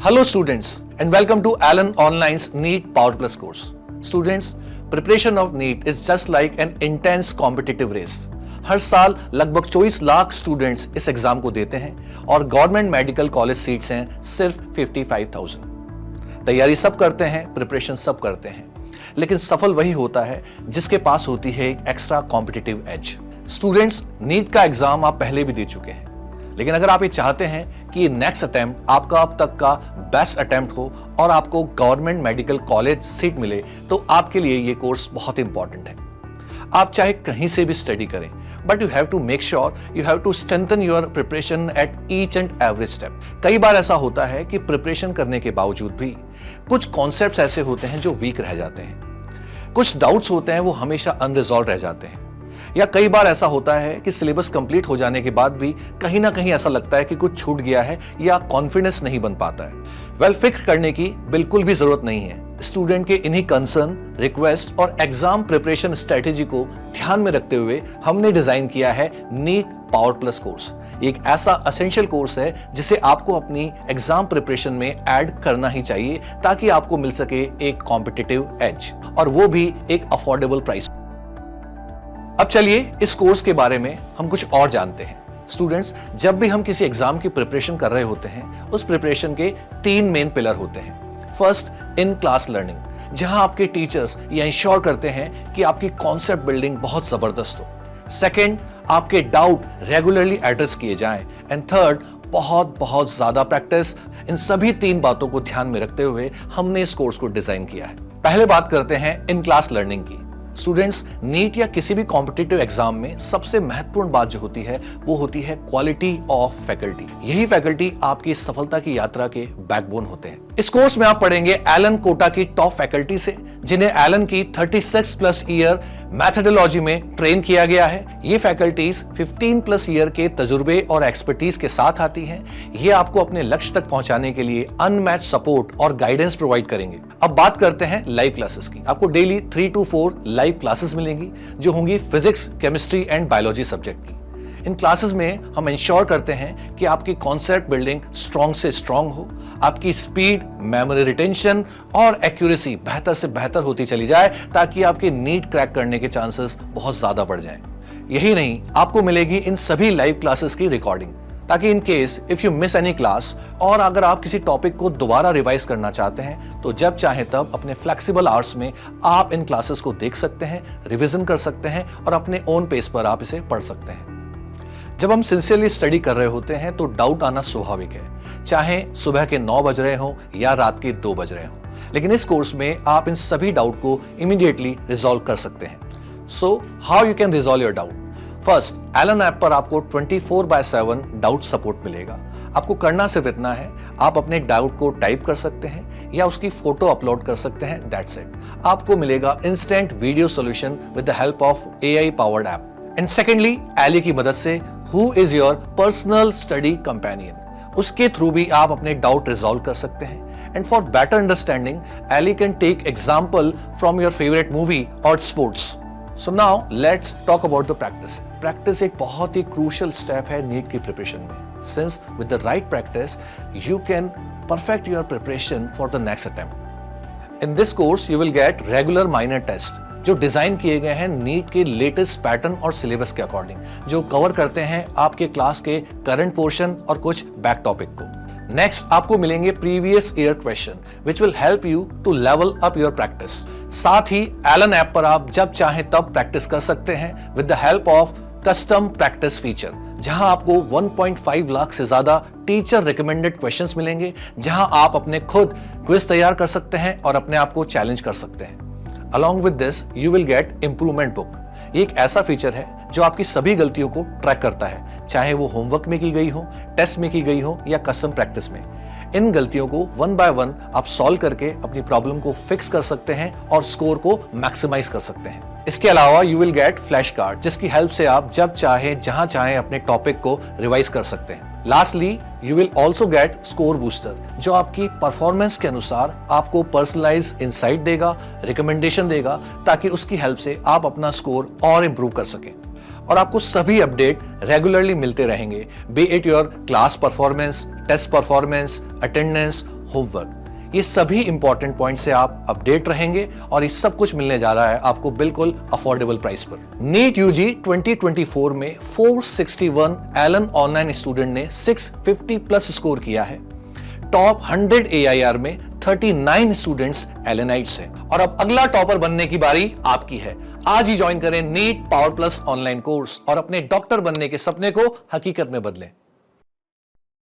Hello students and welcome to Alan Online's NEET Power Plus course. Students, preparation of NEET is just like an intense competitive race. हर साल लगभग 24 lakh students इस exam को देते हैं और government medical college seats हैं सिर्फ 55,000। तैयारी सब करते हैं, प्रिपरेशन सब करते हैं, लेकिन सफल वही होता है जिसके पास होती है एक extra competitive edge. Students, NEET का एग्जाम आप पहले भी दे चुके हैं, लेकिन अगर आप ये चाहते हैं कि नेक्स्ट अटेम्प्ट आपका अब तक का बेस्ट अटेम्प्ट हो और आपको गवर्नमेंट मेडिकल कॉलेज सीट मिले, तो आपके लिए ये कोर्स बहुत इंपॉर्टेंट है। आप चाहे कहीं से भी स्टडी करें, but you have to make sure you have to strengthen your preparation at each and every step. कई बार ऐसा होता है कि प्रिपरेशन करने के बावजूद भी कुछ कॉन्सेप्ट्स ऐसे होते हैं जो वीक रह जाते हैं, कुछ डाउट्स होते हैं वो हमेशा अनरिजॉल्व रह जाते हैं, या कई बार ऐसा होता है कि सिलेबस कंप्लीट हो जाने के बाद भी कहीं ना कहीं ऐसा लगता है कि कुछ छूट गया है या कॉन्फिडेंस नहीं बन पाता है। वेल, फिक्र करने की बिल्कुल भी जरूरत नहीं है। स्टूडेंट के इन्हीं कंसर्न, रिक्वेस्ट और एग्जाम प्रिपरेशन स्ट्रेटेजी को ध्यान में रखते हुए हमने डिजाइन किया है नीट पावर प्लस कोर्स। एक ऐसा असेंशियल कोर्स है जिसे आपको अपनी एग्जाम प्रिपरेशन में ऐड करना ही चाहिए ताकि आपको मिल सके एक कॉम्पिटिटिव एज, और वो भी एक अफोर्डेबल प्राइस। अब चलिए इस कोर्स के बारे में हम कुछ और जानते हैं। स्टूडेंट्स, जब भी हम किसी एग्जाम की प्रिपरेशन कर रहे होते हैं, उस प्रिपरेशन के 3 मेन पिलर होते हैं। फर्स्ट, इन क्लास लर्निंग, जहां आपके टीचर्स ये इंश्योर करते हैं कि आपकी कॉन्सेप्ट बिल्डिंग बहुत जबरदस्त हो। सेकंड, आपके डाउट रेगुलरली एड्रेस किए जाएं। एंड थर्ड, बहुत ज्यादा प्रैक्टिस। इन सभी 3 बातों को ध्यान में रखते हुए हमने इस कोर्स को डिजाइन किया है। पहले बात करते हैं इन क्लास लर्निंग की। स्टूडेंट्स, नीट या किसी भी कॉम्पिटिटिव एग्जाम में सबसे महत्वपूर्ण बात जो होती है वो होती है क्वालिटी ऑफ फैकल्टी। यही फैकल्टी आपकी सफलता की यात्रा के बैकबोन होते हैं। इस कोर्स में आप पढ़ेंगे एलन कोटा की टॉप फैकल्टी से, जिन्हें एलन की 36+ ईयर मैथडोलॉजी में ट्रेन किया गया है। ये फैकल्टीज 15+ ईयर के तजुर्बे और एक्सपर्टीज के साथ आती हैं। ये आपको अपने लक्ष्य तक पहुंचाने के लिए अनमैच सपोर्ट और गाइडेंस प्रोवाइड करेंगे। अब बात करते हैं लाइव क्लासेस की। आपको डेली 3 to 4 लाइव क्लासेस मिलेंगी जो होंगी physics, chemistry and biology subject की। इन क्लासेस में हम इंश्योर करते हैं कि आपकी कॉन्सेप्ट बिल्डिंग स्ट्रॉन्ग से स्ट्रॉन्ग हो, आपकी स्पीड, मेमोरी रिटेंशन और एक्यूरेसी बेहतर से बेहतर होती चली जाए, ताकि आपके नीट क्रैक करने के चांसेस बहुत ज्यादा बढ़ जाएं। यही नहीं, आपको मिलेगी इन सभी लाइव क्लासेस की रिकॉर्डिंग, ताकि in case if you miss any class और अगर आप किसी टॉपिक को दोबारा रिवाइज करना चाहते हैं, तो जब चाहे तब अपने फ्लेक्सिबल आवर्स में आप इन क्लासेस को देख सकते हैं, रिवीजन कर सकते हैं और अपने ओन पेस पर आप इसे पढ़ सकते हैं। जब हम सिंसियरली स्टडी कर रहे होते हैं तो डाउट आना स्वाभाविक है, चाहे सुबह के 9 बज रहे हों या रात के 2 बज रहे हों। लेकिन इस कोर्स में आप इन सभी डाउट को इमीडिएटली रिजॉल्व कर सकते हैं। So how you can resolve your doubt? First, Allen app पर आपको 24/7 डाउट सपोर्ट मिलेगा। आपको करना सिर्फ इतना है, आप अपने डाउट को टाइप कर सकते हैं या उसकी फोटो अपलोड कर सकते हैं, दैट्स इट। आपको मिलेगा instant video solution with the help of AI powered app. And secondly, Ally की मदद से, who is your personal study companion, उसके थ्रू भी आप अपने डाउट रिजॉल्व कर सकते हैं। And for better understanding, Ally can take example from your favourite movie और sports. So now let's talk about the practice. Practice एक बहुत ही क्रूशियल स्टेप है नीट की प्रिपरेशन में, since with the right practice you can perfect your preparation for the next attempt. In this course you will get regular minor test जो design किए गए हैं नीट के लेटेस्ट पैटर्न और syllabus के अकॉर्डिंग, जो कवर करते हैं आपके क्लास के करंट पोर्शन और कुछ बैक टॉपिक को। नेक्स्ट, आपको मिलेंगे previous year question which will help you to level up your practice. साथ ही एलन ऐप पर आप जब चाहे तब प्रैक्टिस कर सकते हैं with the help of custom practice feature, जहां आपको 1.5 लाख से ज्यादा टीचर रिकमेंडेड क्वेश्चंस मिलेंगे, जहां आप अपने खुद क्विज तैयार कर सकते हैं और अपने आप को चैलेंज कर सकते हैं। Along with this, you will get improvement book। ये एक ऐसा फीचर है जो आपकी सभी गलतियों को ट्रैक करता है, चाहे वो होमवर्क में की गई हो, टेस्ट में की गई हो या कस्टम प्रैक्टिस में। इन गलतियों को 1 by 1 आप सॉल्व करके अपनी प्रॉब्लम को फिक्स कर सकते हैं और स्कोर को मैक्सिमाइज कर सकते हैं। इसके अलावा you will gate flash card, जिसकी हेल्प से आप जब चाहे जहां चाहे अपने टॉपिक को रिवाइज कर सकते हैं। Lastly, you will also get score booster, जो आपकी परफॉर्मेंस के अनुसार आपको पर्सनलाइज इंसाइट देगा, रिकमेंडेशन देगा, ताकि उसकी हेल्प से आप अपना स्कोर और इंप्रूव कर सकें। और आपको सभी अपडेट रेगुलरली मिलते रहेंगे, be it your class performance, test performance, attendance, homework. ये सभी इंपॉर्टेंट पॉइंट से आप अपडेट रहेंगे और ये सब कुछ मिलने जा रहा है आपको बिल्कुल अफोर्डेबल प्राइस पर। नीट यूजी 2024 में 461 एलन ऑनलाइन स्टूडेंट ने 650 प्लस स्कोर किया है। टॉप 100 AIR में 39 स्टूडेंट्स एलेनाइट्स हैं और अब अगला टॉपर बनने की बारी आपकी है। आज ही ज्वाइन करें NEET power plus online course और अपने डॉक्टर बनने के सपने को हकीकत में बदलें।